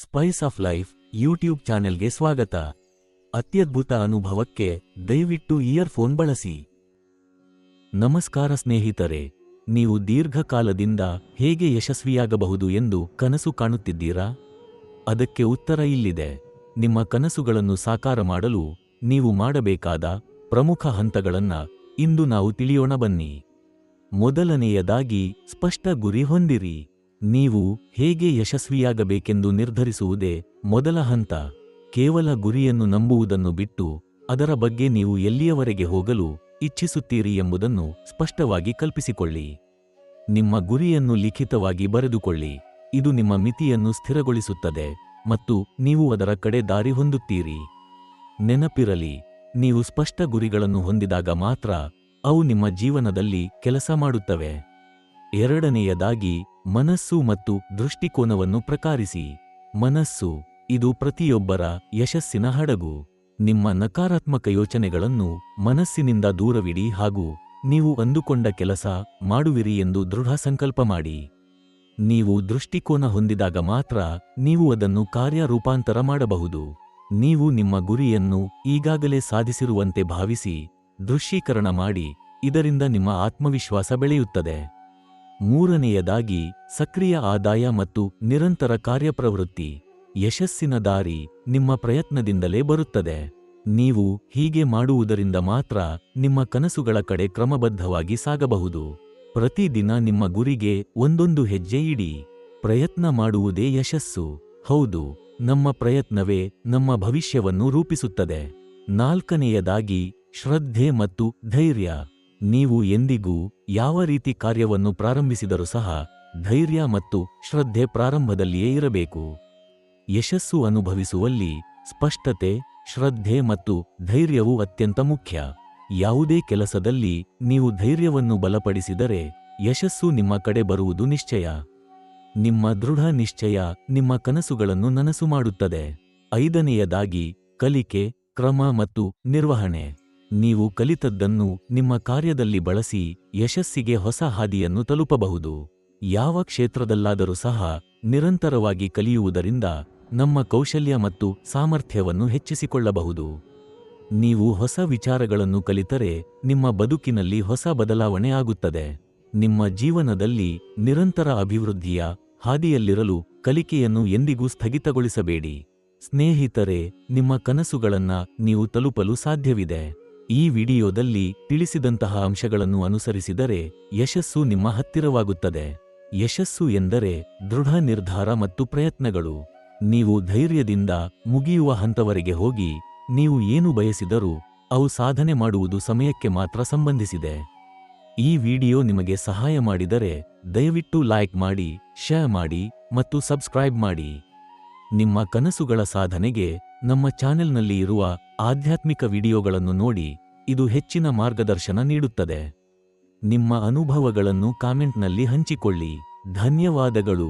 Spice of life YouTube ಚಾನೆಲ್ಗೆ ಸ್ವಾಗತ. ಅತ್ಯದ್ಭುತ ಅನುಭವಕ್ಕೆ ದಯವಿಟ್ಟು ಇಯರ್ಫೋನ್ ಬಳಸಿ. ನಮಸ್ಕಾರ ಸ್ನೇಹಿತರೆ, ನೀವು ದೀರ್ಘಕಾಲದಿಂದ ಹೇಗೆ ಯಶಸ್ವಿಯಾಗಬಹುದು ಎಂದು ಕನಸು ಕಾಣುತ್ತಿದ್ದೀರಾ? ಅದಕ್ಕೆ ಉತ್ತರ ಇಲ್ಲಿದೆ. ನಿಮ್ಮ ಕನಸುಗಳನ್ನು ಸಾಕಾರ ಮಾಡಲು ನೀವು ಮಾಡಬೇಕಾದ ಪ್ರಮುಖ ಹಂತಗಳನ್ನು ಇಂದು ನಾವು ತಿಳಿಯೋಣ ಬನ್ನಿ. ಮೊದಲನೆಯದಾಗಿ, ಸ್ಪಷ್ಟ ಗುರಿ ಹೊಂದಿರಿ. ನೀವು ಹೇಗೆ ಯಶಸ್ವಿಯಾಗಬೇಕೆಂದು ನಿರ್ಧರಿಸುವುದೇ ಮೊದಲ ಹಂತ. ಕೇವಲ ಗುರಿಯನ್ನು ನಂಬುವುದನ್ನು ಬಿಟ್ಟು ಅದರ ಬಗ್ಗೆ ನೀವು ಎಲ್ಲಿಯವರೆಗೆ ಹೋಗಲು ಇಚ್ಛಿಸುತ್ತೀರಿ ಎಂಬುದನ್ನು ಸ್ಪಷ್ಟವಾಗಿ ಕಲ್ಪಿಸಿಕೊಳ್ಳಿ. ನಿಮ್ಮ ಗುರಿಯನ್ನು ಲಿಖಿತವಾಗಿ ಬರೆದುಕೊಳ್ಳಿ. ಇದು ನಿಮ್ಮ ಮಿತಿಯನ್ನು ಸ್ಥಿರಗೊಳಿಸುತ್ತದೆ ಮತ್ತು ನೀವು ಅದರ ಕಡೆ ದಾರಿ ಹೊಂದುತ್ತೀರಿ. ನೆನಪಿರಲಿ, ನೀವು ಸ್ಪಷ್ಟ ಗುರಿಗಳನ್ನು ಹೊಂದಿದಾಗ ಮಾತ್ರ ಅವು ನಿಮ್ಮ ಜೀವನದಲ್ಲಿ ಕೆಲಸ ಮಾಡುತ್ತವೆ. ಎರಡನೆಯದಾಗಿ, ಮನಸ್ಸು ಮತ್ತು ದೃಷ್ಟಿಕೋನವನ್ನು ಪ್ರಕಾರಿಸಿ. ಮನಸ್ಸು, ಇದು ಪ್ರತಿಯೊಬ್ಬರ ಯಶಸ್ಸಿನ ಹಡಗು. ನಿಮ್ಮ ನಕಾರಾತ್ಮಕ ಯೋಚನೆಗಳನ್ನು ಮನಸ್ಸಿನಿಂದ ದೂರವಿಡಿ ಹಾಗೂ ನೀವು ಅಂದುಕೊಂಡ ಕೆಲಸ ಮಾಡುವಿರಿ ಎಂದು ದೃಢ ಸಂಕಲ್ಪ ಮಾಡಿ. ನೀವು ದೃಷ್ಟಿಕೋನ ಹೊಂದಿದಾಗ ಮಾತ್ರ ನೀವು ಅದನ್ನು ಕಾರ್ಯರೂಪಾಂತರ ಮಾಡಬಹುದು. ನೀವು ನಿಮ್ಮ ಗುರಿಯನ್ನು ಈಗಾಗಲೇ ಸಾಧಿಸಿರುವಂತೆ ಭಾವಿಸಿ ದೃಶ್ಯೀಕರಣ ಮಾಡಿ. ಇದರಿಂದ ನಿಮ್ಮ ಆತ್ಮವಿಶ್ವಾಸ ಬೆಳೆಯುತ್ತದೆ. ಮೂರನೆಯದಾಗಿ, ಸಕ್ರಿಯ ಆದಾಯ ಮತ್ತು ನಿರಂತರ ಕಾರ್ಯಪ್ರವೃತ್ತಿ. ಯಶಸ್ಸಿನ ದಾರಿ ನಿಮ್ಮ ಪ್ರಯತ್ನದಿಂದಲೇ ಬರುತ್ತದೆ. ನೀವು ಹೀಗೆ ಮಾಡುವುದರಿಂದ ಮಾತ್ರ ನಿಮ್ಮ ಕನಸುಗಳ ಕಡೆ ಕ್ರಮಬದ್ಧವಾಗಿ ಸಾಗಬಹುದು. ಪ್ರತಿದಿನ ನಿಮ್ಮ ಗುರಿಗೆ ಒಂದೊಂದು ಹೆಜ್ಜೆ ಇಡಿ. ಪ್ರಯತ್ನ ಮಾಡುವುದೇ ಯಶಸ್ಸು. ಹೌದು, ನಮ್ಮ ಪ್ರಯತ್ನವೇ ನಮ್ಮ ಭವಿಷ್ಯವನ್ನು ರೂಪಿಸುತ್ತದೆ. ನಾಲ್ಕನೆಯದಾಗಿ, ಶ್ರದ್ಧೆ ಮತ್ತು ಧೈರ್ಯ. ನೀವು ಎಂದಿಗೂ ಯಾವ ರೀತಿ ಕಾರ್ಯವನ್ನು ಪ್ರಾರಂಭಿಸಿದರೂ ಸಹ ಧೈರ್ಯ ಮತ್ತು ಶ್ರದ್ಧೆ ಪ್ರಾರಂಭದಲ್ಲಿಯೇ ಇರಬೇಕು. ಯಶಸ್ಸು ಅನುಭವಿಸುವಲ್ಲಿ ಸ್ಪಷ್ಟತೆ, ಶ್ರದ್ಧೆ ಮತ್ತು ಧೈರ್ಯವು ಅತ್ಯಂತ ಮುಖ್ಯ. ಯಾವುದೇ ಕೆಲಸದಲ್ಲಿ ನೀವು ಧೈರ್ಯವನ್ನು ಬಲಪಡಿಸಿದರೆ ಯಶಸ್ಸು ನಿಮ್ಮ ಕಡೆ ಬರುವುದು ನಿಶ್ಚಯ. ನಿಮ್ಮ ದೃಢ ನಿಶ್ಚಯ ನಿಮ್ಮ ಕನಸುಗಳನ್ನು ನನಸು ಮಾಡುತ್ತದೆ. ಐದನೆಯದಾಗಿ, ಕಲಿಕೆ, ಕ್ರಮ ಮತ್ತು ನಿರ್ವಹಣೆ. ನೀವು ಕಲಿತದ್ದನ್ನು ನಿಮ್ಮ ಕಾರ್ಯದಲ್ಲಿ ಬಳಸಿ ಯಶಸ್ಸಿಗೆ ಹೊಸ ಹಾದಿಯನ್ನು ತಲುಪಬಹುದು. ಯಾವ ಕ್ಷೇತ್ರದಲ್ಲಾದರೂ ಸಹ ನಿರಂತರವಾಗಿ ಕಲಿಯುವುದರಿಂದ ನಮ್ಮ ಕೌಶಲ್ಯ ಮತ್ತು ಸಾಮರ್ಥ್ಯವನ್ನು ಹೆಚ್ಚಿಸಿಕೊಳ್ಳಬಹುದು. ನೀವು ಹೊಸ ವಿಚಾರಗಳನ್ನು ಕಲಿತರೆ ನಿಮ್ಮ ಬದುಕಿನಲ್ಲಿ ಹೊಸ ಬದಲಾವಣೆ ಆಗುತ್ತದೆ. ನಿಮ್ಮ ಜೀವನದಲ್ಲಿ ನಿರಂತರ ಅಭಿವೃದ್ಧಿಯ ಹಾದಿಯಲ್ಲಿರಲು ಕಲಿಕೆಯನ್ನು ಎಂದಿಗೂ ಸ್ಥಗಿತಗೊಳಿಸಬೇಡಿ. ಸ್ನೇಹಿತರೆ, ನಿಮ್ಮ ಕನಸುಗಳನ್ನು ನೀವು ತಲುಪಲು ಸಾಧ್ಯವಿದೆ. ಈ ವಿಡಿಯೋದಲ್ಲಿ ತಿಳಿಸಿದಂತಹ ಅಂಶಗಳನ್ನು ಅನುಸರಿಸಿದರೆ ಯಶಸ್ಸು ನಿಮ್ಮ ಹತ್ತಿರವಾಗುತ್ತದೆ. ಯಶಸ್ಸು ಎಂದರೆ ದೃಢ ನಿರ್ಧಾರ ಮತ್ತು ಪ್ರಯತ್ನಗಳು. ನೀವು ಧೈರ್ಯದಿಂದ ಮುಗಿಯುವ ಹಂತವರೆಗೆ ಹೋಗಿ ನೀವು ಏನು ಬಯಸಿದರೂ ಅವು ಸಾಧನೆ ಮಾಡುವುದು ಸಮಯಕ್ಕೆ ಮಾತ್ರ ಸಂಬಂಧಿಸಿದೆ. ಈ ವಿಡಿಯೋ ನಿಮಗೆ ಸಹಾಯ ಮಾಡಿದರೆ ದಯವಿಟ್ಟು ಲೈಕ್ ಮಾಡಿ, ಶೇರ್ ಮಾಡಿ ಮತ್ತು ಸಬ್ಸ್ಕ್ರೈಬ್ ಮಾಡಿ. ನಿಮ್ಮ ಕನಸುಗಳ ಸಾಧನೆಗೆ ನಮ್ಮ ಚಾನೆಲ್ನಲ್ಲಿ ಇರುವ ಆಧ್ಯಾತ್ಮಿಕ ವಿಡಿಯೋಗಳನ್ನು ನೋಡಿ. ಇದು ಹೆಚ್ಚಿನ ಮಾರ್ಗದರ್ಶನ ನೀಡುತ್ತದೆ. ನಿಮ್ಮ ಅನುಭವಗಳನ್ನು ಕಾಮೆಂಟ್ನಲ್ಲಿ ಹಂಚಿಕೊಳ್ಳಿ. ಧನ್ಯವಾದಗಳು.